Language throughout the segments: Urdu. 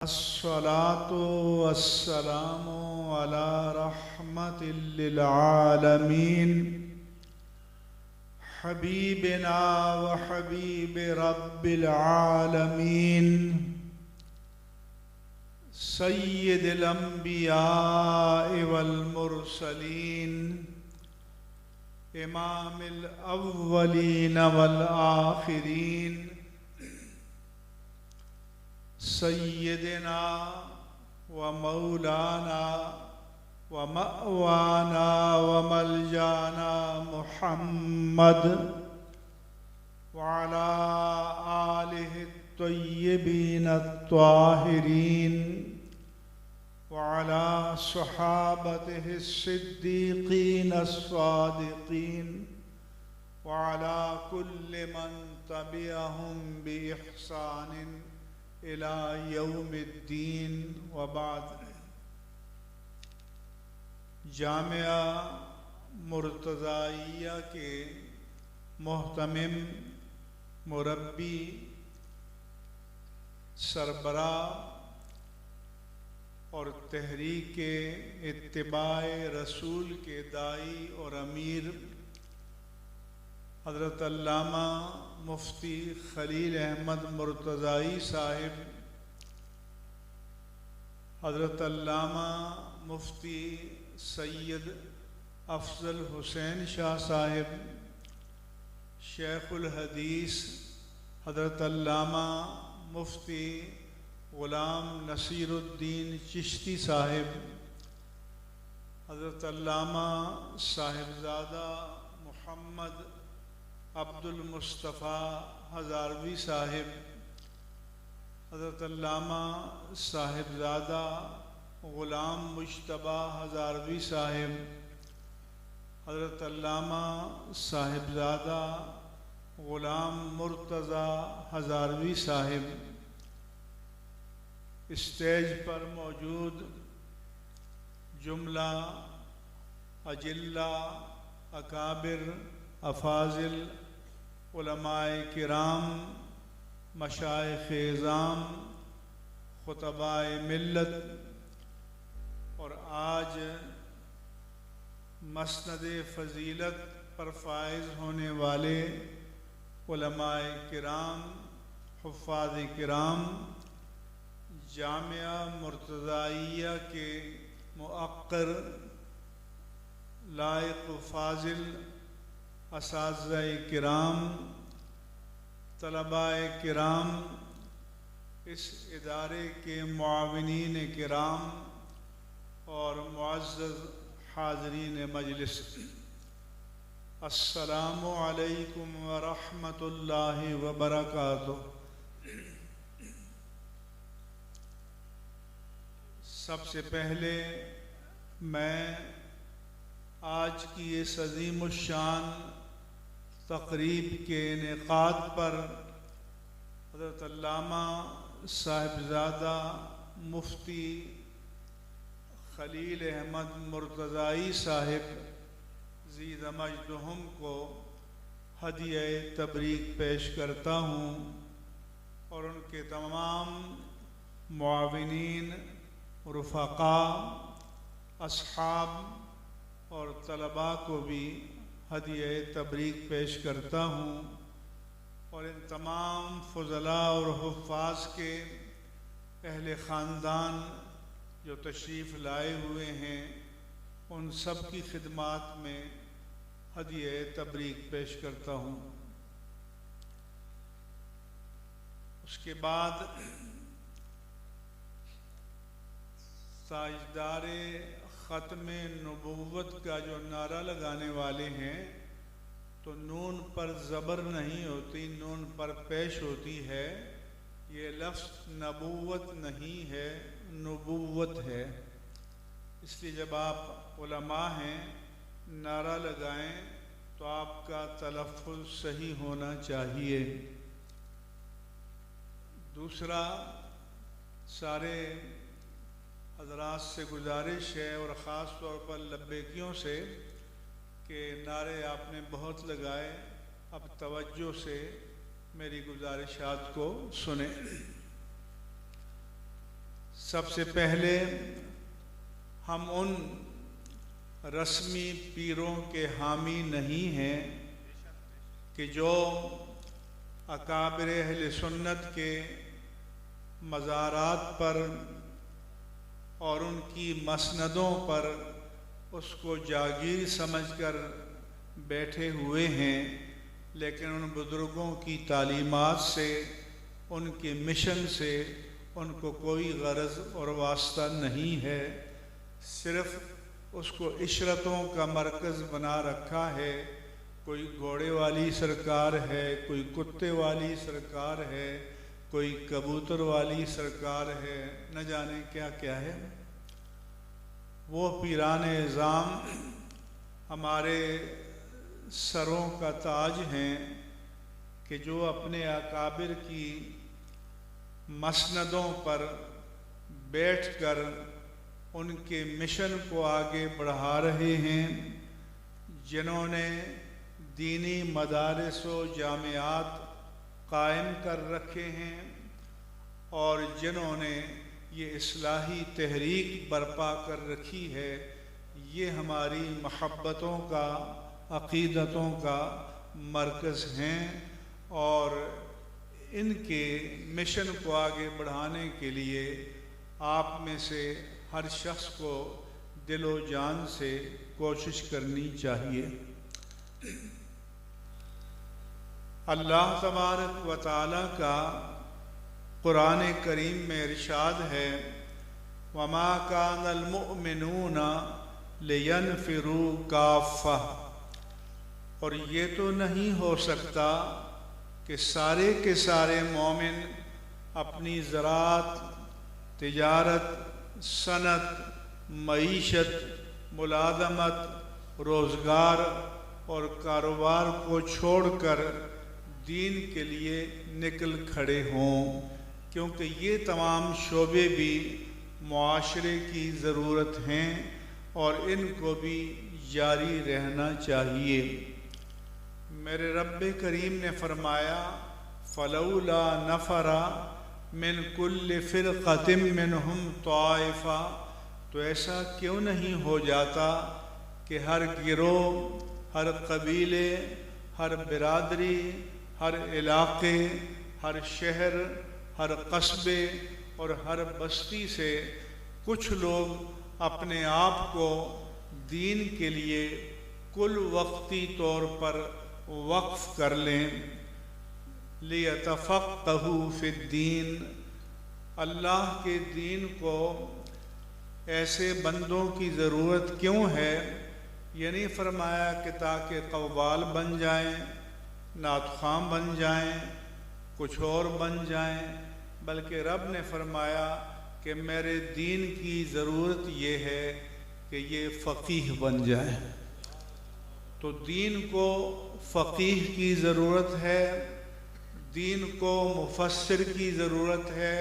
الصلاة والسلام على رحمة للعالمين حبيبنا وحبيب رب العالمين سيد الأنبياء والمرسلين إمام الأولين والآخرين سيدنا ومولانا ومأوانا وملجانا محمد وعلى آله الطيبين الطاهرين وعلى صحابته الصديقين الصادقين وعلى كل من تبعهم بإحسان إلى يوم الدين وبعد. جامعہ مرتضائیہ کے محتمم مربی سربراہ اور تحریک اتباع رسول کے داعی اور امیر حضرت علامہ مفتی خلیل احمد مرتضائی صاحب، حضرت علامہ مفتی سید افضل حسین شاہ صاحب، شیخ الحدیث حضرت علامہ مفتی غلام نصیر الدین چشتی صاحب، حضرت علامہ صاحبزادہ محمد عبد المصطفیٰ ہزاروی صاحب، حضرت علامہ صاحبزادہ غلام مجتبی ہزاروی صاحب، حضرت علامہ صاحبزادہ غلام مرتضی ہزاروی صاحب، اسٹیج پر موجود جملہ اجلہ اکابر افاضل علماء کرام، مشائخ اعظام، خطباء ملت اور آج مسند فضیلت پر فائز ہونے والے علماء کرام، حفاظ کرام، جامعہ مرتضائیہ کے مؤقر لائق و فاضل اساتذہ کرام، طلباء کرام، اس ادارے کے معاونین کرام اور معزز حاضرین مجلس، السلام علیکم ورحمۃ اللہ وبرکاتہ۔ سب سے پہلے میں آج کی اس عظیم الشان تقریب کے انعقاد پر حضرت علامہ صاحبزادہ مفتی خلیل احمد مرتضائی صاحب زید مجدہم کو ہدیہ تبریک پیش کرتا ہوں اور ان کے تمام معاونین، رفقاء، اصحاب اور طلباء کو بھی ہدیہ تبریک پیش کرتا ہوں، اور ان تمام فضلاء اور حفاظ کے اہل خاندان جو تشریف لائے ہوئے ہیں ان سب کی خدمات میں ہدیہ تبریک پیش کرتا ہوں۔ اس کے بعد تاجدار ختم نبوت کا جو نعرہ لگانے والے ہیں تو نون پر زبر نہیں ہوتی، نون پر پیش ہوتی ہے۔ یہ لفظ نبوت نہیں ہے، نبوت ہے۔ اس لیے جب آپ علماء ہیں نعرہ لگائیں تو آپ کا تلفظ صحیح ہونا چاہیے۔ دوسرا، سارے حضرات سے گزارش ہے اور خاص طور پر لبیکیوں سے کہ نعرے آپ نے بہت لگائے، اب توجہ سے میری گزارشات کو سنیں۔ سب سے پہلے ہم ان رسمی پیروں کے حامی نہیں ہیں کہ جو اکابر اہل سنت کے مزارات پر اور ان کی مسندوں پر اس کو جاگیر سمجھ کر بیٹھے ہوئے ہیں، لیکن ان بزرگوں کی تعلیمات سے، ان کے مشن سے ان کو کوئی غرض اور واسطہ نہیں ہے، صرف اس کو عشرتوں کا مرکز بنا رکھا ہے۔ کوئی گھوڑے والی سرکار ہے، کوئی کتے والی سرکار ہے، کوئی کبوتر والی سرکار ہے، نہ جانے کیا کیا ہے۔ وہ پیران اعظام ہمارے سروں کا تاج ہیں کہ جو اپنے اکابر کی مسندوں پر بیٹھ کر ان کے مشن کو آگے بڑھا رہے ہیں، جنہوں نے دینی مدارس و جامعات قائم کر رکھے ہیں اور جنہوں نے یہ اصلاحی تحریک برپا کر رکھی ہے۔ یہ ہماری محبتوں کا، عقیدتوں کا مرکز ہیں اور ان کے مشن کو آگے بڑھانے کے لیے آپ میں سے ہر شخص کو دل و جان سے کوشش کرنی چاہیے۔ اللہ تبارک و تعالیٰ کا قرآن کریم میں ارشاد ہے، وَمَا كَانَ الْمُؤْمِنُونَ لِيَنْفِرُوا كَافَّةً، اور یہ تو نہیں ہو سکتا کہ سارے کے سارے مومن اپنی زراعت، تجارت، صنعت، معیشت، ملازمت، روزگار اور کاروبار کو چھوڑ کر دین کے لیے نکل کھڑے ہوں، کیونکہ یہ تمام شعبے بھی معاشرے کی ضرورت ہیں اور ان کو بھی جاری رہنا چاہیے۔ میرے رب کریم نے فرمایا، فَلَوْلَا نَفَرَ مِن كُلِّ فِرْقَةٍ مِّنْهُمْ طَائِفَةٌ، تو ایسا کیوں نہیں ہو جاتا کہ ہر گروہ، ہر قبیلے، ہر برادری، ہر علاقے، ہر شہر، ہر قصبے اور ہر بستی سے کچھ لوگ اپنے آپ کو دین کے لیے کل وقتی طور پر وقف کر لیں، لِيَتَفَقَّهُوا فِي الدِّينِ، اللہ کے دین کو ایسے بندوں کی ضرورت کیوں ہے؟ یہ نہیں فرمایا کہ تاکہ قوال بن جائیں، نعت خواں بن جائیں، کچھ اور بن جائیں، بلکہ رب نے فرمایا کہ میرے دین کی ضرورت یہ ہے کہ یہ فقیہ بن جائیں۔ تو دین کو فقیہ کی ضرورت ہے، دین کو مفسر کی ضرورت ہے،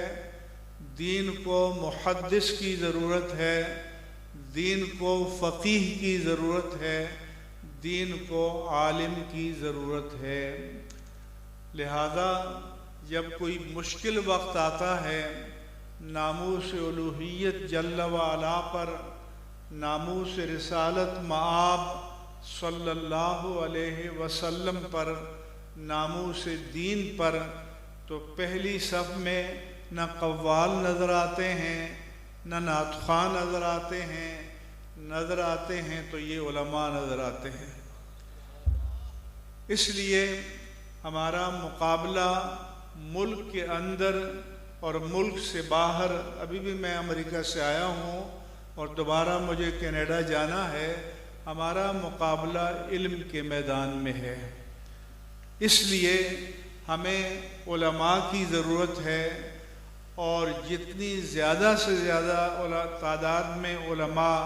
دین کو محدث کی ضرورت ہے، دین کو فقیہ کی ضرورت ہے، دین کو عالم کی ضرورت ہے۔ لہذا جب کوئی مشکل وقت آتا ہے، ناموس الوہیت جل وعلا پر، ناموس رسالت مآب صلی اللہ علیہ وسلم پر، ناموس دین پر، تو پہلی صف میں نہ قوال نظر آتے ہیں، نہ نعت خواں نظر آتے ہیں، نظر آتے ہیں تو یہ علماء نظر آتے ہیں۔ اس لیے ہمارا مقابلہ ملک کے اندر اور ملک سے باہر، ابھی بھی میں امریکہ سے آیا ہوں اور دوبارہ مجھے کینیڈا جانا ہے، ہمارا مقابلہ علم کے میدان میں ہے۔ اس لیے ہمیں علماء کی ضرورت ہے اور جتنی زیادہ سے زیادہ تعداد میں علماء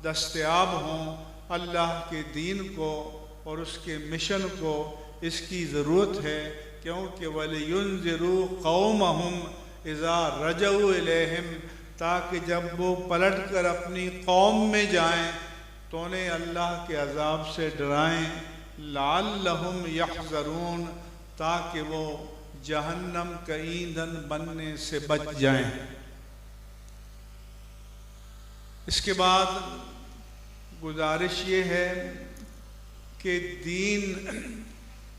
دستیاب ہوں، اللہ کے دین کو اور اس کے مشن کو اس کی ضرورت ہے، کیونکہ وَلِيُنذِرُوا قَوْمَهُمْ إِذَا رَجَعُوا إِلَيْهِمْ، تاکہ جب وہ پلٹ کر اپنی قوم میں جائیں تو انہیں اللہ کے عذاب سے ڈرائیں، لَعَلَّهُمْ يَحْذَرُونَ، تاکہ وہ جہنم کا ایندھن بننے سے بچ جائیں۔ اس کے بعد گزارش یہ ہے کہ دین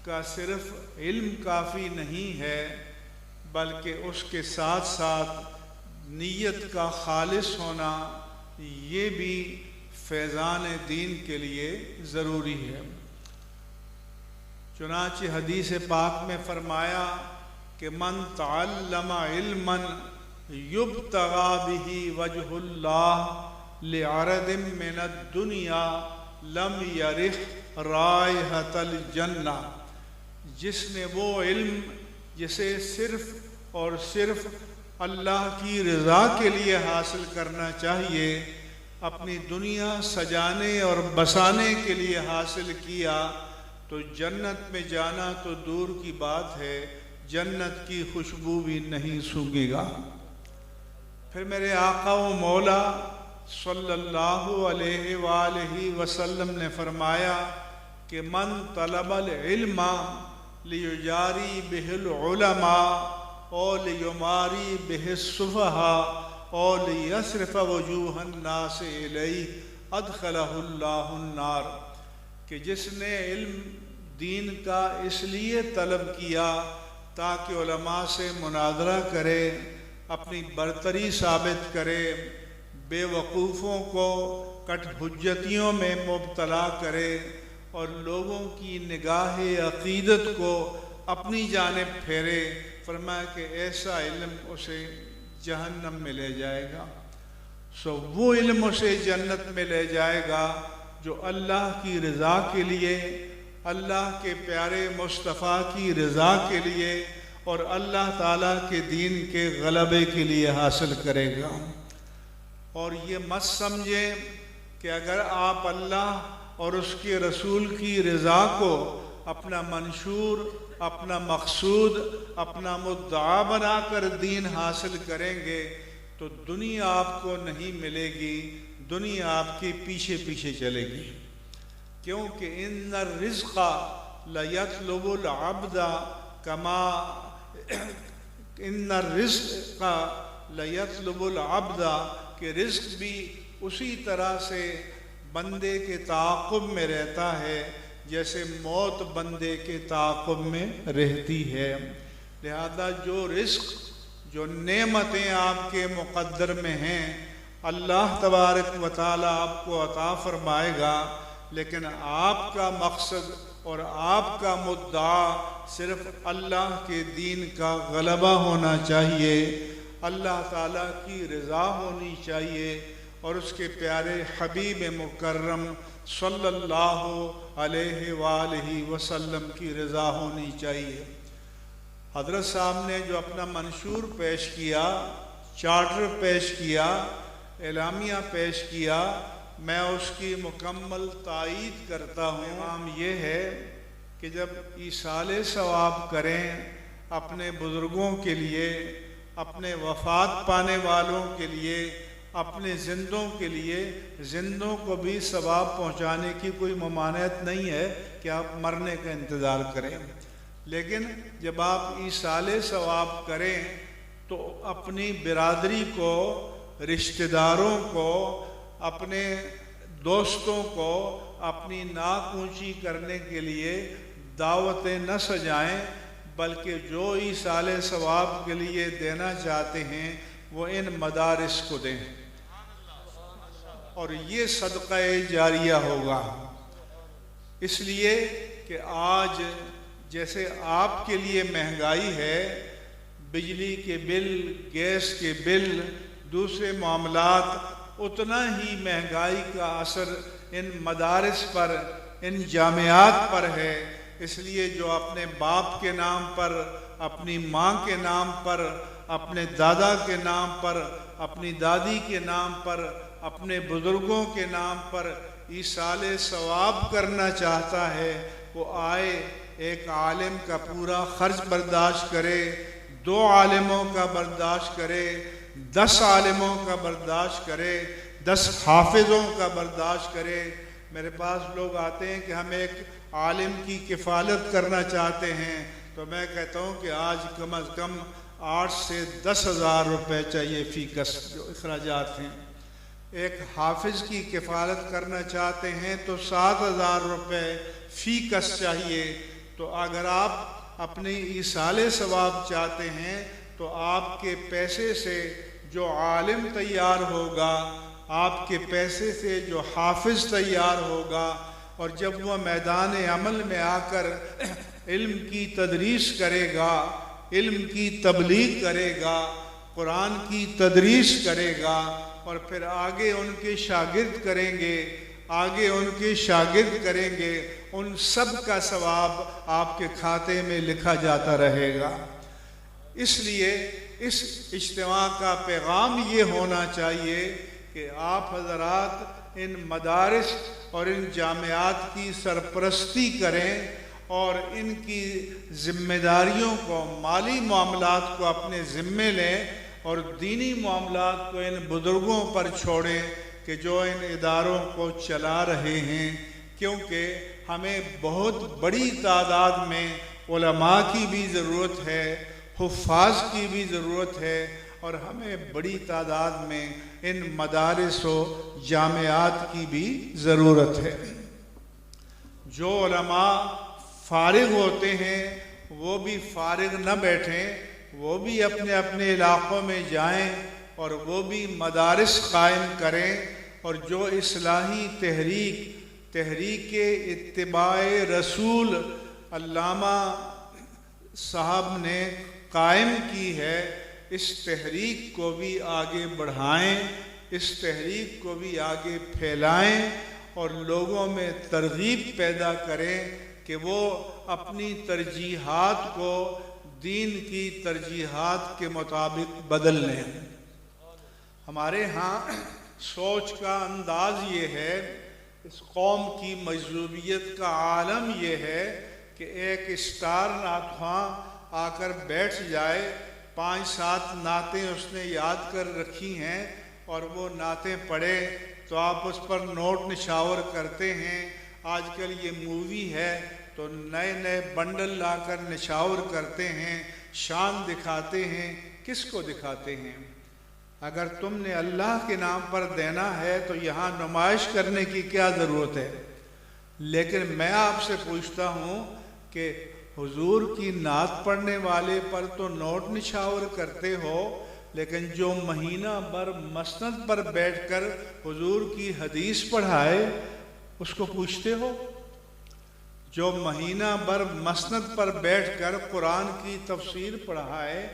کا صرف علم کافی نہیں ہے، بلکہ اس کے ساتھ ساتھ نیت کا خالص ہونا یہ بھی فیضان دین کے لیے ضروری ہے۔ چنانچہ حدیث پاک میں فرمایا کہ من تعلم علما یبتغی بہ وجہ اللہ لعرض من الدنیا لم یرح رائحۃ الجنہ، جس نے وہ علم جسے صرف اور صرف اللہ کی رضا کے لیے حاصل کرنا چاہیے، اپنی دنیا سجانے اور بسانے کے لیے حاصل کیا، تو جنت میں جانا تو دور کی بات ہے، جنت کی خوشبو بھی نہیں سونگے گا۔ پھر میرے آقا و مولا صلی اللہ علیہ وآلہ وسلم نے فرمایا کہ من طلب العلم لیجاری بہ العلماء اور لیماری بہ السفہاء اور لیصرف وجوہ الناس الیہ ادخلہ اللہ النار، کہ جس نے علم دین کا اس لیے طلب کیا تاکہ علماء سے مناظرہ کرے، اپنی برتری ثابت کرے، بے وقوفوں کو کٹ حجتیوں میں مبتلا کرے اور لوگوں کی نگاہ عقیدت کو اپنی جانب پھیرے، فرمایا کہ ایسا علم اسے جہنم میں لے جائے گا۔ وہ علم اسے جنت میں لے جائے گا جو اللہ کی رضا کے لیے، اللہ کے پیارے مصطفیٰ کی رضا کے لیے اور اللہ تعالیٰ کے دین کے غلبے کے لیے حاصل کرے گا۔ اور یہ مت سمجھیں کہ اگر آپ اللہ اور اس کے رسول کی رضا کو اپنا منشور، اپنا مقصود، اپنا مدعا بنا کر دین حاصل کریں گے تو دنیا آپ کو نہیں ملے گی، دنیا آپ کے پیچھے پیچھے چلے گی، کیونکہ ان الرزق لیطلب العبد کما ان الرزق لیطلب العبد، کہ رزق بھی اسی طرح سے بندے کے تعاقب میں رہتا ہے جیسے موت بندے کے تعاقب میں رہتی ہے۔ لہذا جو رزق، جو نعمتیں آپ کے مقدر میں ہیں، اللہ تبارک و تعالیٰ آپ کو عطا فرمائے گا، لیکن آپ کا مقصد اور آپ کا مدعا صرف اللہ کے دین کا غلبہ ہونا چاہیے، اللہ تعالیٰ کی رضا ہونی چاہیے اور اس کے پیارے حبیب مکرم صلی اللہ علیہ وآلہ وسلم کی رضا ہونی چاہیے۔ حضرت صاحب نے جو اپنا منشور پیش کیا، چارٹر پیش کیا، اعلامیہ پیش کیا، میں اس کی مکمل تائید کرتا ہوں۔ عام یہ ہے کہ جب ایصال ثواب کریں اپنے بزرگوں کے لیے، اپنے وفات پانے والوں کے لیے، اپنے زندوں کے لیے، زندوں کو بھی ثواب پہنچانے کی کوئی ممانعت نہیں ہے کہ آپ مرنے کا انتظار کریں، لیکن جب آپ ایصال ثواب کریں تو اپنی برادری کو، رشتہ داروں کو، اپنے دوستوں کو اپنی ناک اونچی کرنے کے لیے دعوتیں نہ سجائیں، بلکہ جو ایصال ثواب کے لیے دینا چاہتے ہیں وہ ان مدارس کو دیں، اور یہ صدقہ جاریہ ہوگا۔ اس لیے کہ آج جیسے آپ کے لیے مہنگائی ہے، بجلی کے بل، گیس کے بل، دوسرے معاملات، اتنا ہی مہنگائی کا اثر ان مدارس پر، ان جامعات پر ہے۔ اس لیے جو اپنے باپ کے نام پر، اپنی ماں کے نام پر، اپنے دادا کے نام پر، اپنی دادی کے نام پر، اپنے بزرگوں کے نام پر ایصال ثواب کرنا چاہتا ہے، وہ آئے، ایک عالم کا پورا خرچ برداشت کرے، 2 عالموں کا برداشت کرے، 10 عالموں کا برداشت کرے، 10 حافظوں کا برداشت کرے۔ میرے پاس لوگ آتے ہیں کہ ہم ایک عالم کی کفالت کرنا چاہتے ہیں، تو میں کہتا ہوں کہ آج کم از کم 8 سے 10 ہزار روپے چاہیے فی کس جو اخراجات ہیں۔ ایک حافظ کی کفالت کرنا چاہتے ہیں تو 7,000 روپے فی کس چاہیے. تو اگر آپ اپنی ایصال ثواب چاہتے ہیں تو آپ کے پیسے سے جو عالم تیار ہوگا، آپ کے پیسے سے جو حافظ تیار ہوگا، اور جب وہ میدان عمل میں آ کر علم کی تدریس کرے گا، علم کی تبلیغ کرے گا، قرآن کی تدریس کرے گا، اور پھر آگے ان کے شاگرد کریں گے، آگے ان کے شاگرد کریں گے، ان سب کا ثواب آپ کے کھاتے میں لکھا جاتا رہے گا. اس لیے اس اجتماع کا پیغام یہ ہونا چاہیے کہ آپ حضرات ان مدارس اور ان جامعات کی سرپرستی کریں اور ان کی ذمہ داریوں کو، مالی معاملات کو اپنے ذمے لیں اور دینی معاملات کو ان بزرگوں پر چھوڑیں کہ جو ان اداروں کو چلا رہے ہیں. کیونکہ ہمیں بہت بڑی تعداد میں علماء کی بھی ضرورت ہے، حفاظ کی بھی ضرورت ہے، اور ہمیں بڑی تعداد میں ان مدارس و جامعات کی بھی ضرورت ہے. جو علماء فارغ ہوتے ہیں وہ بھی فارغ نہ بیٹھیں، وہ بھی اپنے اپنے علاقوں میں جائیں اور وہ بھی مدارس قائم کریں، اور جو اصلاحی تحریک اتباع رسول علامہ صاحب نے قائم کی ہے، اس تحریک کو بھی آگے بڑھائیں، اس تحریک کو بھی آگے پھیلائیں اور لوگوں میں ترغیب پیدا کریں کہ وہ اپنی ترجیحات کو دین کی ترجیحات کے مطابق بدل لیں. ہمارے ہاں سوچ کا انداز یہ ہے، اس قوم کی مجذوبیت کا عالم یہ ہے کہ ایک اسٹار نعت خواں آ کر بیٹھ جائے، 5-7 نعتیں اس نے یاد کر رکھی ہیں اور وہ نعتیں پڑھے تو آپ اس پر نوٹ نشاور کرتے ہیں. آج کل یہ مووی ہے تو نئے نئے بنڈل لا کر نشاور کرتے ہیں، شان دکھاتے ہیں. کس کو دکھاتے ہیں؟ اگر تم نے اللہ کے نام پر دینا ہے تو یہاں نمائش کرنے کی کیا ضرورت ہے؟ لیکن میں آپ سے پوچھتا ہوں کہ حضور کی نعت پڑھنے والے پر تو نوٹ نشاور کرتے ہو، لیکن جو مہینہ بھر مسند پر بیٹھ کر حضور کی حدیث پڑھائے اس کو پوچھتے ہو؟ جو مہینہ بھر مسند پر بیٹھ کر قرآن کی تفسیر پڑھائے،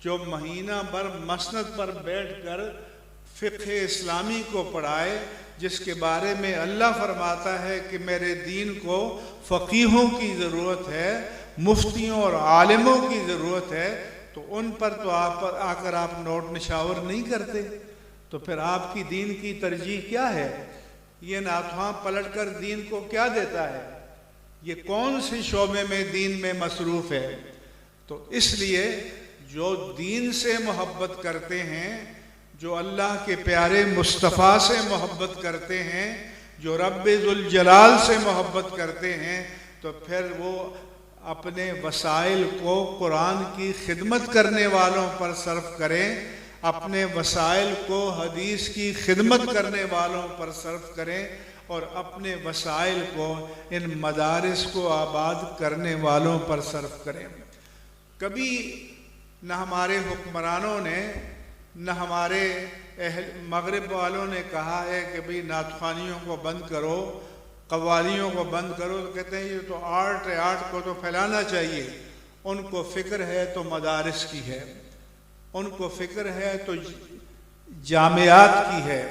جو مہینہ بھر مسند پر بیٹھ کر فقہ اسلامی کو پڑھائے، جس کے بارے میں اللہ فرماتا ہے کہ میرے دین کو فقیہوں کی ضرورت ہے، مفتیوں اور عالموں کی ضرورت ہے، تو ان پر تو آ کر آپ نوٹ نشاور نہیں کرتے. تو پھر آپ کی دین کی ترجیح کیا ہے؟ یہ ناتواں پلٹ کر دین کو کیا دیتا ہے؟ یہ کون سے شعبے میں دین میں مصروف ہے؟ تو اس لیے جو دین سے محبت کرتے ہیں، جو اللہ کے پیارے مصطفیٰ سے محبت کرتے ہیں، جو رب ذوالجلال سے محبت کرتے ہیں، تو پھر وہ اپنے وسائل کو قرآن کی خدمت کرنے والوں پر صرف کریں، اپنے وسائل کو حدیث کی خدمت کرنے والوں پر صرف کریں، اور اپنے وسائل کو ان مدارس کو آباد کرنے والوں پر صرف کریں. کبھی نہ ہمارے حکمرانوں نے، نہ ہمارے مغرب والوں نے کہا ہے کہ بھئی نعت خوانیوں کو بند کرو، قوالیوں کو بند کرو. تو کہتے ہیں یہ تو آرٹ ہے، آرٹ کو تو پھیلانا چاہیے. ان کو فکر ہے تو مدارس کی ہے، ان کو فکر ہے تو جامعات کی ہے،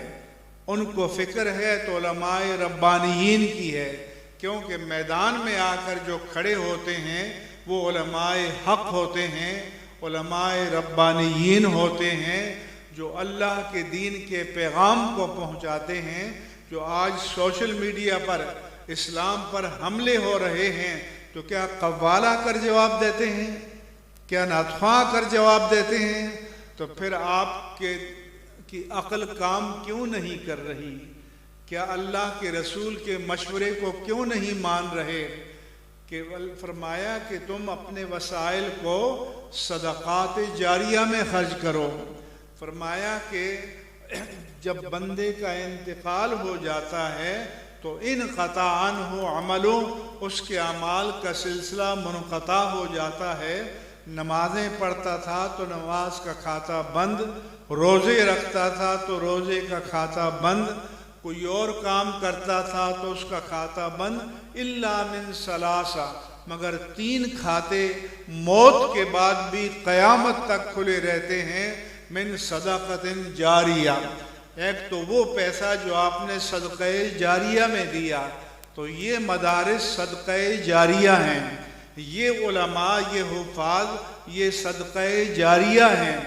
ان کو فکر ہے تو علماء ربانیین کی ہے. کیونکہ میدان میں آ کر جو کھڑے ہوتے ہیں وہ علماء حق ہوتے ہیں، علماء ربانیین ہوتے ہیں، جو اللہ کے دین کے پیغام کو پہنچاتے ہیں. جو آج سوشل میڈیا پر اسلام پر حملے ہو رہے ہیں تو کیا قوال آ کر جواب دیتے ہیں؟ کیا نعت خواں آ کر جواب دیتے ہیں؟ تو پھر آپ کی عقل کام کیوں نہیں کر رہی؟ کیا اللہ کے رسول کے مشورے کو کیوں نہیں مان رہے؟ کہ فرمایا کہ تم اپنے وسائل کو صدقات جاریہ میں خرچ کرو. فرمایا کہ جب بندے کا انتقال ہو جاتا ہے تو انقطع عنہ عملوں، اس کے اعمال کا سلسلہ منقطع ہو جاتا ہے۔ نمازیں پڑھتا تھا تو نماز کا کھاتہ بند، روزے رکھتا تھا تو روزے کا کھاتہ بند، کوئی اور کام کرتا تھا تو اس کا کھاتہ بند، الا من ثلاثہ، مگر 3 کھاتے موت کے بعد بھی قیامت تک کھلے رہتے ہیں۔ من صدقۃ جاریہ، ایک تو وہ پیسہ جو آپ نے صدقہ جاریہ میں دیا، تو یہ مدارس صدقہ جاریہ ہیں، یہ علماء، یہ حفاظ، یہ صدقہ جاریہ ہیں۔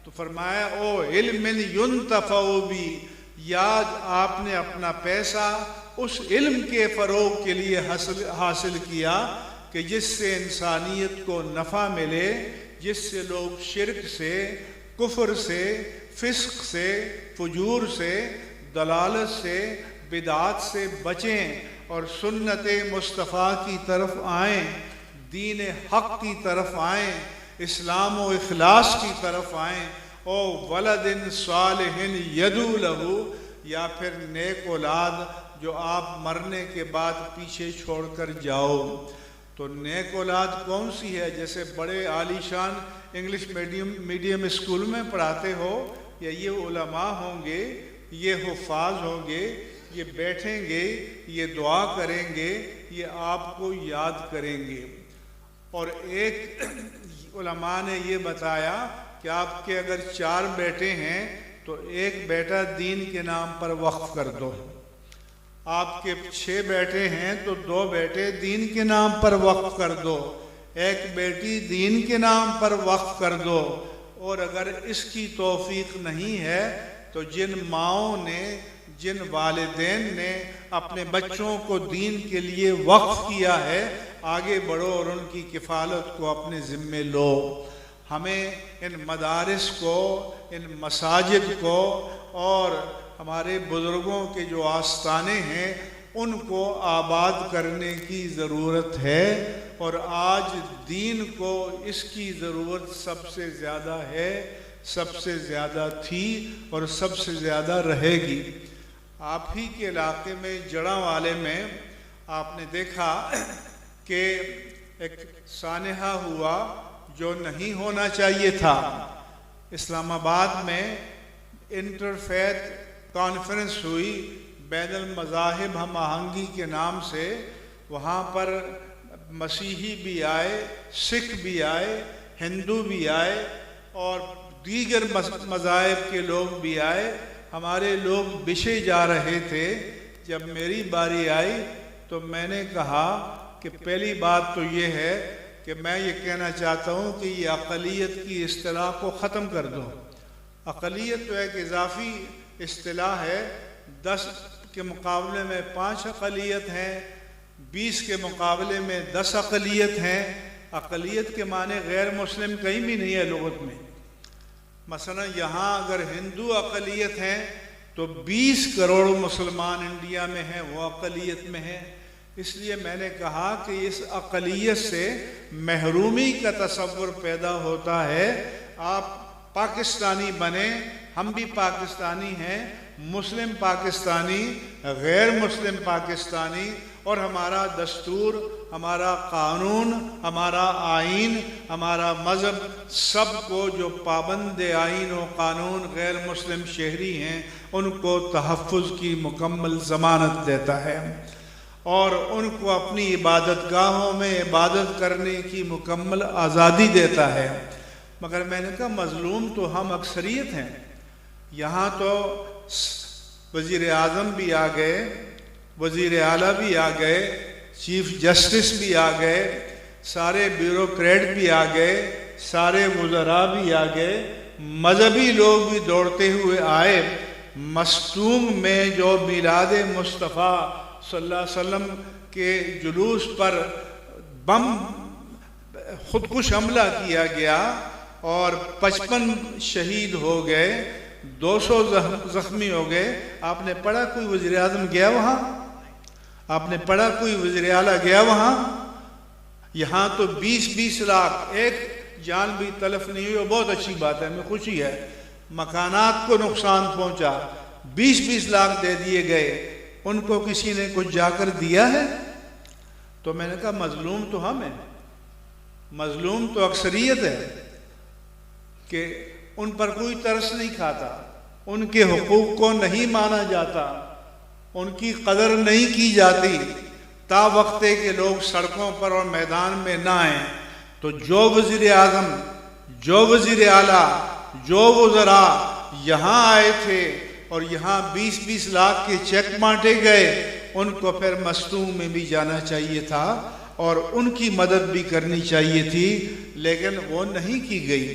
تو فرمایا او علم ینتفع بی، یاد آپ نے اپنا پیسہ اس علم کے فروغ کے لیے حاصل کیا کہ جس سے انسانیت کو نفع ملے، جس سے لوگ شرک سے، کفر سے، فسق سے، فجور سے، دلالت سے، بدعات سے بچیں اور سنت مصطفیٰ کی طرف آئیں، دین حق کی طرف آئیں، اسلام و اخلاص کی طرف آئیں۔ او ولد صالح یدعو لہ، یا پھر نیک اولاد جو آپ مرنے کے بعد پیچھے چھوڑ کر جاؤ۔ تو نیک اولاد کون سی ہے؟ جیسے بڑے عالی شان انگلش میڈیم اسکول میں پڑھاتے ہو، یا یہ علماء ہوں گے، یہ حفاظ ہوں گے، یہ بیٹھیں گے، یہ دعا کریں گے، یہ آپ کو یاد کریں گے۔ اور ایک علماء نے یہ بتایا کہ آپ کے اگر 4 بیٹے ہیں تو ایک بیٹا دین کے نام پر وقف کر دو، آپ کے 6 بیٹے ہیں تو 2 بیٹے دین کے نام پر وقف کر دو، ایک بیٹی دین کے نام پر وقف کر دو۔ اور اگر اس کی توفیق نہیں ہے تو جن ماؤں نے، جن والدین نے اپنے بچوں کو دین کے لیے وقف کیا ہے، آگے بڑھو اور ان کی کفالت کو اپنے ذمے لو۔ ہمیں ان مدارس کو، ان مساجد کو اور ہمارے بزرگوں کے جو آستانے ہیں ان کو آباد کرنے کی ضرورت ہے، اور آج دین کو اس کی ضرورت سب سے زیادہ ہے، سب سے زیادہ تھی اور سب سے زیادہ رہے گی۔ آپ ہی کے علاقے میں جڑاں والے میں آپ نے دیکھا کہ ایک سانحہ ہوا جو نہیں ہونا چاہیے تھا۔ اسلام آباد میں انٹرفیتھ کانفرنس ہوئی بین المذاہب ہم آہنگی کے نام سے، وہاں پر مسیحی بھی آئے، سکھ بھی آئے، ہندو بھی آئے اور دیگر مذاہب کے لوگ بھی آئے۔ ہمارے لوگ بچھے جا رہے تھے۔ جب میری باری آئی تو میں نے کہا کہ پہلی بات تو یہ ہے کہ میں یہ کہنا چاہتا ہوں کہ یہ اقلیت کی اصطلاح کو ختم کر دو۔ اقلیت تو ایک اضافی اصطلاح ہے، 10 کے مقابلے میں 5 اقلیت ہیں، 20 کے مقابلے میں 10 اقلیت ہیں۔ اقلیت کے معنی غیر مسلم کہیں بھی نہیں ہے لغت میں۔ مثلا یہاں اگر ہندو اقلیت ہیں تو 20 کروڑ مسلمان انڈیا میں ہیں، وہ اقلیت میں ہیں۔ اس لیے میں نے کہا کہ اس اقلیت سے محرومی کا تصور پیدا ہوتا ہے۔ آپ پاکستانی بنیں، ہم بھی پاکستانی ہیں، مسلم پاکستانی، غیر مسلم پاکستانی، اور ہمارا دستور، ہمارا قانون، ہمارا آئین، ہمارا مذہب سب کو جو پابند آئین و قانون غیر مسلم شہری ہیں ان کو تحفظ کی مکمل ضمانت دیتا ہے، اور ان کو اپنی عبادت گاہوں میں عبادت کرنے کی مکمل آزادی دیتا ہے۔ مگر میں نے کہا مظلوم تو ہم اکثریت ہیں۔ یہاں تو وزیر اعظم بھی آ گئے، وزیر اعلیٰ بھی آ گئے، چیف جسٹس بھی آ گئے، سارے بیوروکریٹ بھی آ گئے، سارے وزراء بھی آ گئے، مذہبی لوگ بھی دوڑتے ہوئے آئے۔ مستونگ میں جو میلاد مصطفیٰ صلی اللہ علیہ وسلم کے جلوس پر بم خودکش حملہ کیا گیا اور 55 شہید ہو گئے، 200 زخمی ہو گئے، آپ نے پڑھا کوئی وزیر اعظم گیا وہاں؟ آپ نے پڑھا کوئی وزیر اعلیٰ گیا وہاں؟ یہاں تو 20 لاکھ، ایک جان بھی تلف نہیں ہوئی، بہت اچھی بات ہے، ہمیں خوشی ہے، مکانات کو نقصان پہنچا، 20-20 لاکھ دے دیے گئے، ان کو کسی نے کچھ جا کر دیا ہے؟ تو میں نے کہا مظلوم تو ہم ہیں، مظلوم تو اکثریت ہے کہ ان پر کوئی ترس نہیں کھاتا، ان کے حقوق کو نہیں مانا جاتا، ان کی قدر نہیں کی جاتی، تا وقتے کہ لوگ سڑکوں پر اور میدان میں نہ آئیں تو جو وزیر اعظم، جو وزیر اعلیٰ، جو وزراء یہاں آئے تھے اور یہاں 20-20 لاکھ کے چیک بانٹے گئے، ان کو پھر مصنوع میں بھی جانا چاہیے تھا اور ان کی مدد بھی کرنی چاہیے تھی، لیکن وہ نہیں کی گئی۔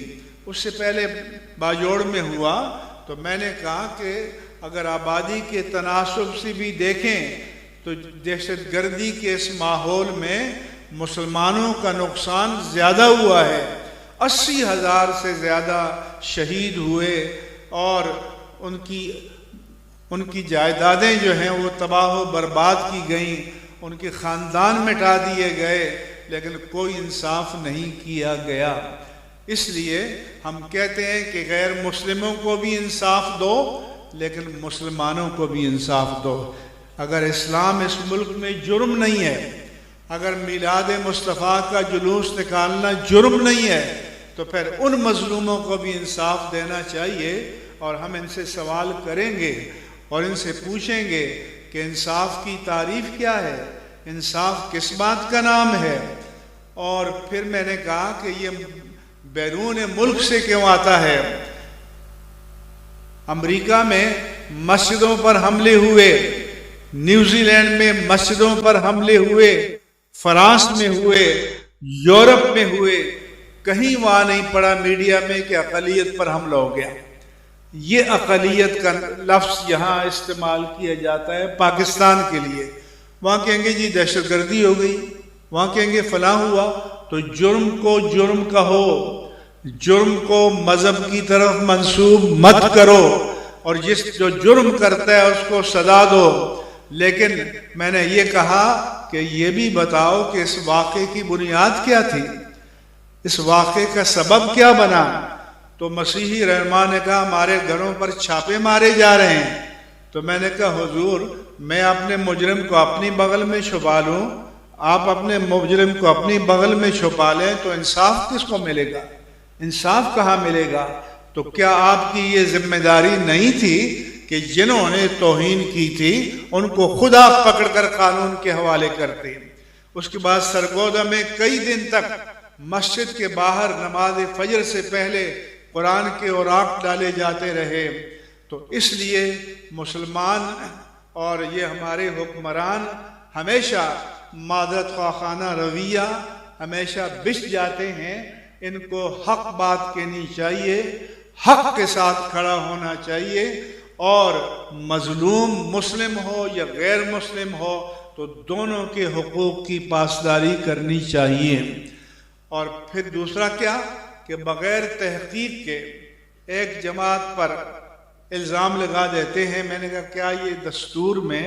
اس سے پہلے باجوڑ میں ہوا تو میں نے کہا کہ اگر آبادی کے تناسب سے بھی دیکھیں تو دہشت گردی کے اس ماحول میں مسلمانوں کا نقصان زیادہ ہوا ہے، 80,000 سے زیادہ شہید ہوئے اور ان کی جائیدادیں جو ہیں وہ تباہ و برباد کی گئیں، ان کے خاندان مٹا دیے گئے، لیکن کوئی انصاف نہیں کیا گیا۔ اس لیے ہم کہتے ہیں کہ غیر مسلموں کو بھی انصاف دو، لیکن مسلمانوں کو بھی انصاف دو۔ اگر اسلام اس ملک میں جرم نہیں ہے، اگر میلاد مصطفیٰ کا جلوس نکالنا جرم نہیں ہے، تو پھر ان مظلوموں کو بھی انصاف دینا چاہیے، اور ہم ان سے سوال کریں گے اور ان سے پوچھیں گے کہ انصاف کی تعریف کیا ہے، انصاف کس بات کا نام ہے۔ اور پھر میں نے کہا کہ یہ بیرون ملک سے کیوں آتا ہے؟ امریکہ میں مسجدوں پر حملے ہوئے، نیوزی لینڈ میں مسجدوں پر حملے ہوئے، فرانس میں ہوئے، یورپ میں ہوئے، کہیں وہاں نہیں پڑا میڈیا میں کہ اقلیت پر حملہ ہو گیا۔ یہ اقلیت کا لفظ یہاں استعمال کیا جاتا ہے پاکستان کے لیے۔ وہاں کہیں گے جی دہشت گردی ہو گئی، وہاں کہیں گے فلاں ہوا۔ تو جرم کو جرم کہو، جرم کو مذہب کی طرف منسوب مت کرو، اور جو جرم کرتا ہے اس کو سزا دو۔ لیکن میں نے یہ کہا کہ یہ بھی بتاؤ کہ اس واقعے کی بنیاد کیا تھی، اس واقعے کا سبب کیا بنا؟ تو مسیحی رہنما نے کہا ہمارے گھروں پر چھاپے مارے جا رہے ہیں۔ تو میں نے کہا حضور، میں اپنے مجرم کو اپنی بغل میں چھپا لوں، آپ اپنے مجرم کو اپنی بغل میں چھپا لیں، تو انصاف کس کو ملے گا؟ انصاف کہاں ملے گا؟ تو کیا آپ کی یہ ذمہ داری نہیں تھی کہ جنہوں نے توہین کی تھی ان کو خود آپ پکڑ کر قانون کے حوالے کرتے؟ اس کے بعد سرگودا میں کئی دن تک مسجد کے باہر نماز فجر سے پہلے قرآن کے اوراق ڈالے جاتے رہے۔ تو اس لیے مسلمان اور یہ ہمارے حکمران ہمیشہ معذرت خواہانہ رویہ ہمیشہ بچ جاتے ہیں۔ ان کو حق بات کہنی چاہیے، حق کے ساتھ کھڑا ہونا چاہیے، اور مظلوم مسلم ہو یا غیر مسلم ہو تو دونوں کے حقوق کی پاسداری کرنی چاہیے۔ اور پھر دوسرا کیا کہ بغیر تحقیق کے ایک جماعت پر الزام لگا دیتے ہیں۔ میں نے کہا کیا یہ دستور میں،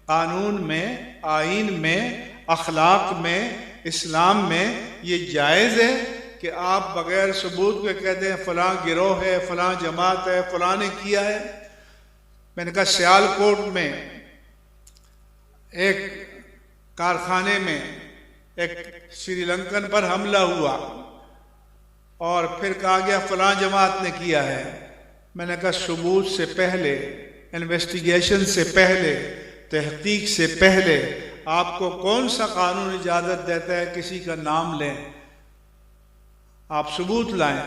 قانون میں، آئین میں، اخلاق میں، اسلام میں یہ جائز ہے کہ آپ بغیر ثبوت کے کہتے ہیں فلاں گروہ ہے، فلاں جماعت ہے، فلاں نے کیا ہے؟ میں نے کہا سیال کوٹ میں ایک کارخانے میں ایک سری لنکن پر حملہ ہوا اور پھر کہا گیا فلاں جماعت نے کیا ہے۔ میں نے کہا ثبوت سے پہلے، انویسٹیگیشن سے پہلے، تحقیق سے پہلے آپ کو کون سا قانون اجازت دیتا ہے کسی کا نام لیں؟ آپ ثبوت لائیں۔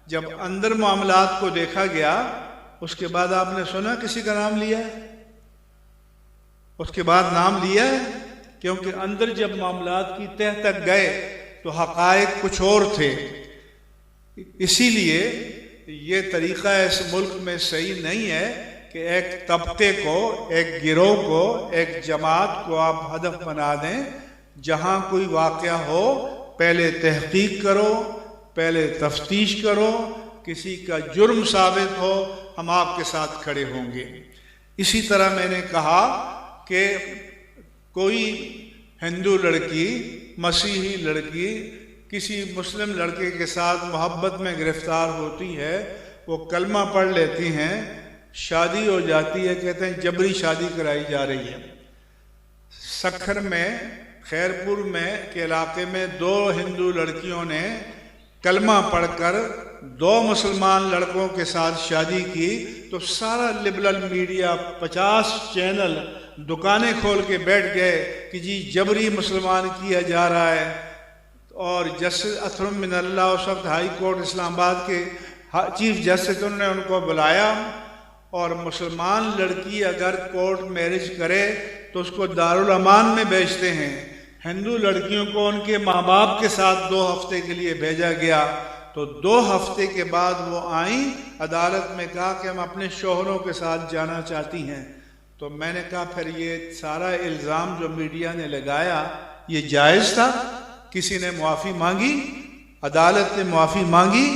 جب اندر معاملات کو دیکھا گیا اس کے بعد آپ نے سنا کسی کا نام لیا ہے؟ اس کے بعد نام لیا ہے؟ کیونکہ اندر جب معاملات کی تہ تک گئے تو حقائق کچھ اور تھے۔ اسی لیے یہ طریقہ اس ملک میں صحیح نہیں ہے کہ ایک طبقے کو، ایک گروہ کو، ایک جماعت کو آپ ہدف بنا دیں۔ جہاں کوئی واقعہ ہو پہلے تحقیق کرو، پہلے تفتیش کرو، کسی کا جرم ثابت ہو ہم آپ کے ساتھ کھڑے ہوں گے۔ اسی طرح میں نے کہا کہ کوئی ہندو لڑکی، مسیحی لڑکی کسی مسلم لڑکے کے ساتھ محبت میں گرفتار ہوتی ہے وہ کلمہ پڑھ لیتی ہیں، شادی ہو جاتی ہے، کہتے ہیں جبری شادی کرائی جا رہی ہے۔ سکھر میں، خیر پور میں کے علاقے میں 2 ہندو لڑکیوں نے کلمہ پڑھ کر 2 مسلمان لڑکوں کے ساتھ شادی کی، تو سارا لبرل میڈیا 50 چینل دکانیں کھول کے بیٹھ گئے کہ جی جبری مسلمان کیا جا رہا ہے۔ اور جسٹس اطہر من اللہ اس وقت ہائی کورٹ اسلام آباد کے چیف جسٹس، انہوں نے ان کو بلایا، اور مسلمان لڑکی اگر کورٹ میرج کرے تو اس کو دارالامان میں بھیجتے ہیں، ہندو لڑکیوں کو ان کے ماں باپ کے ساتھ 2 ہفتے کے لیے بھیجا گیا۔ تو 2 ہفتے کے بعد وہ آئیں، عدالت میں کہا کہ ہم اپنے شوہروں کے ساتھ جانا چاہتی ہیں۔ تو میں نے کہا پھر یہ سارا الزام جو میڈیا نے لگایا یہ جائز تھا؟ کسی نے معافی مانگی؟ عدالت نے معافی مانگی؟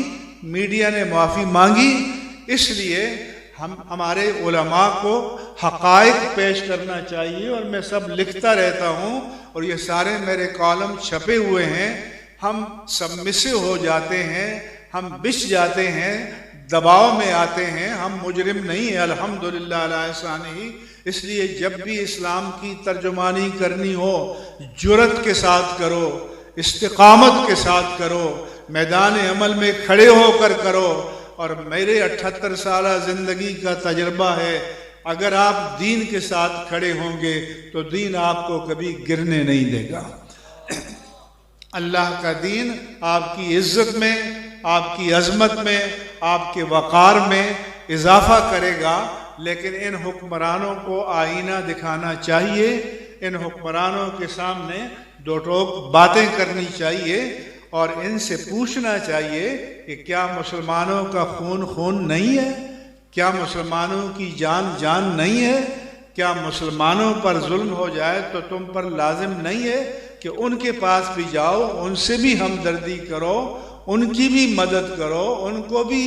میڈیا نے معافی مانگی؟ اس لیے ہمارے علماء کو حقائق پیش کرنا چاہیے، اور میں سب لکھتا رہتا ہوں، اور یہ سارے میرے کالم چھپے ہوئے ہیں۔ ہم سبمسو ہو جاتے ہیں، ہم بچ جاتے ہیں، دباؤ میں آتے ہیں، ہم مجرم نہیں ہیں الحمدللہ علی احسانہ۔ اس لیے جب بھی اسلام کی ترجمانی کرنی ہو جرأت کے ساتھ کرو، استقامت کے ساتھ کرو، میدان عمل میں کھڑے ہو کر کرو۔ اور میرے 78 سالہ زندگی کا تجربہ ہے، اگر آپ دین کے ساتھ کھڑے ہوں گے تو دین آپ کو کبھی گرنے نہیں دے گا۔ اللہ کا دین آپ کی عزت میں، آپ کی عظمت میں، آپ کے وقار میں اضافہ کرے گا۔ لیکن ان حکمرانوں کو آئینہ دکھانا چاہیے، ان حکمرانوں کے سامنے 2 ٹوک باتیں کرنی چاہیے، اور ان سے پوچھنا چاہیے کہ کیا مسلمانوں کا خون خون نہیں ہے؟ کیا مسلمانوں کی جان جان نہیں ہے؟ کیا مسلمانوں پر ظلم ہو جائے تو تم پر لازم نہیں ہے کہ ان کے پاس بھی جاؤ، ان سے بھی ہمدردی کرو، ان کی بھی مدد کرو، ان کو بھی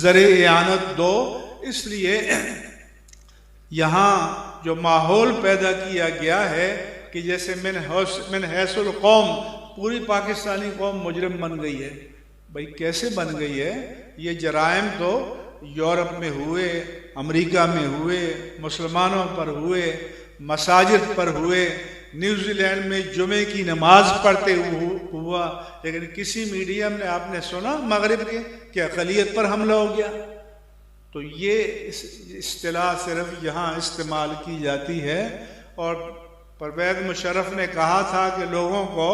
زر اعانت دو؟ اس لیے یہاں جو ماحول پیدا کیا گیا ہے کہ جیسے من حیث القوم پوری پاکستانی قوم مجرم بن گئی ہے۔ بھئی کیسے بن گئی ہے؟ یہ جرائم تو یورپ میں ہوئے، امریکہ میں ہوئے، مسلمانوں پر ہوئے، مساجد پر ہوئے، نیوزی لینڈ میں جمعے کی نماز پڑھتے ہوا، لیکن کسی میڈیم نے آپ نے سنا مغرب کے کہ اقلیت پر حملہ ہو گیا؟ تو یہ اصطلاح صرف یہاں استعمال کی جاتی ہے۔ اور پرویز مشرف نے کہا تھا کہ لوگوں کو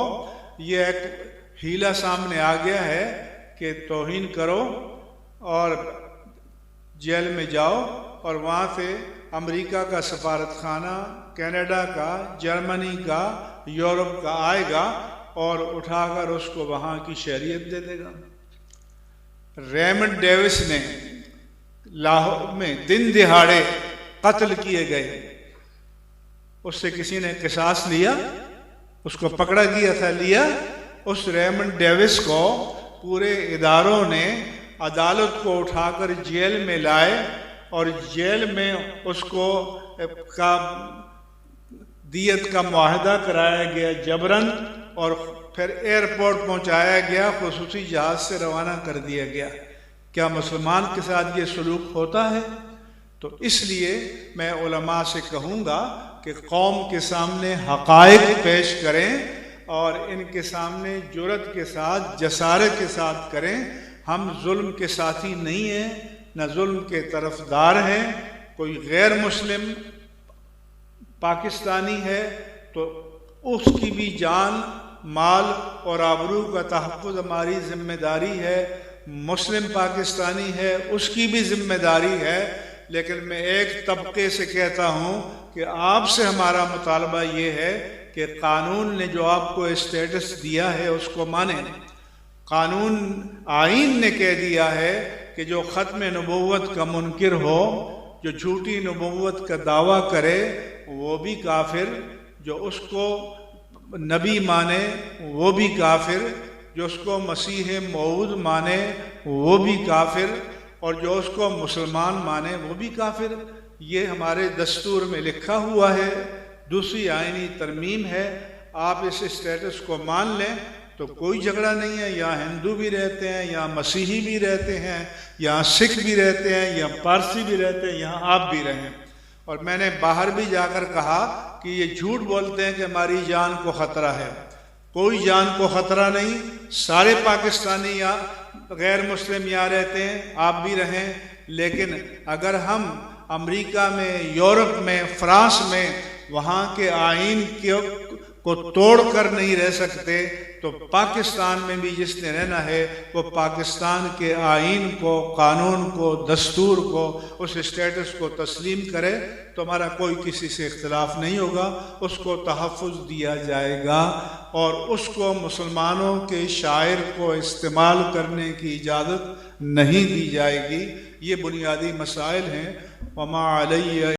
یہ ایک ہیلا سامنے آ گیا ہے کہ توہین کرو اور جیل میں جاؤ، اور وہاں سے امریکہ کا سفارت خانہ، کینیڈا کا، جرمنی کا، یورپ کا آئے گا اور اٹھا کر اس کو وہاں کی شہریت دے دے گا۔ ریمنڈ ڈیوس نے لاہور میں دن دہاڑے قتل کیے گئے، اس سے کسی نے قصاص لیا؟ اس کو پکڑا گیا تھا، لیا؟ اس ریمنڈ ڈیوس کو پورے اداروں نے عدالت کو اٹھا کر جیل میں لائے، اور جیل میں اس کو دیت کا معاہدہ کرایا گیا جبراً، اور پھر ایئرپورٹ پہنچایا گیا، خصوصی جہاز سے روانہ کر دیا گیا۔ کیا مسلمان کے ساتھ یہ سلوک ہوتا ہے؟ تو اس لیے میں علماء سے کہوں گا کہ قوم کے سامنے حقائق پیش کریں، اور ان کے سامنے جرأت کے ساتھ، جسارت کے ساتھ کریں۔ ہم ظلم کے ساتھی نہیں ہیں، نہ ظلم کے طرفدار ہیں۔ کوئی غیر مسلم پاکستانی ہے تو اس کی بھی جان، مال اور آبرو کا تحفظ ہماری ذمہ داری ہے۔ مسلم پاکستانی ہے، اس کی بھی ذمہ داری ہے۔ لیکن میں ایک طبقے سے کہتا ہوں کہ آپ سے ہمارا مطالبہ یہ ہے کہ قانون نے جو آپ کو اسٹیٹس دیا ہے اس کو مانیں۔ قانون، آئین نے کہہ دیا ہے کہ جو ختم نبوت کا منکر ہو، جو جھوٹی نبوت کا دعویٰ کرے وہ بھی کافر، جو اس کو نبی مانے وہ بھی کافر، جو اس کو مسیح موعود مانے وہ بھی کافر، اور جو اس کو مسلمان مانے وہ بھی کافر۔ یہ ہمارے دستور میں لکھا ہوا ہے، دوسری آئینی ترمیم ہے۔ آپ اس اسٹیٹس کو مان لیں تو کوئی جھگڑا نہیں ہے، یا ہندو بھی رہتے ہیں، یا مسیحی بھی رہتے ہیں، یا سکھ بھی رہتے ہیں، یا پارسی بھی رہتے ہیں، یہاں آپ بھی رہیں۔ اور میں نے باہر بھی جا کر کہا کہ یہ جھوٹ بولتے ہیں کہ ہماری جان کو خطرہ ہے، کوئی جان کو خطرہ نہیں، سارے پاکستانی یا غیر مسلم یہاں رہتے ہیں، آپ بھی رہیں، لیکن اگر ہم امریکہ میں، یورپ میں، فرانس میں وہاں کے آئین کو توڑ کر نہیں رہ سکتے تو پاکستان میں بھی جس نے رہنا ہے وہ پاکستان کے آئین کو، قانون کو، دستور کو، اس اسٹیٹس کو تسلیم کرے تو ہمارا کوئی کسی سے اختلاف نہیں ہوگا، اس کو تحفظ دیا جائے گا اور اس کو مسلمانوں کے شاعر کو استعمال کرنے کی اجازت نہیں دی جائے گی۔ یہ بنیادی مسائل ہیں۔ وما علیہ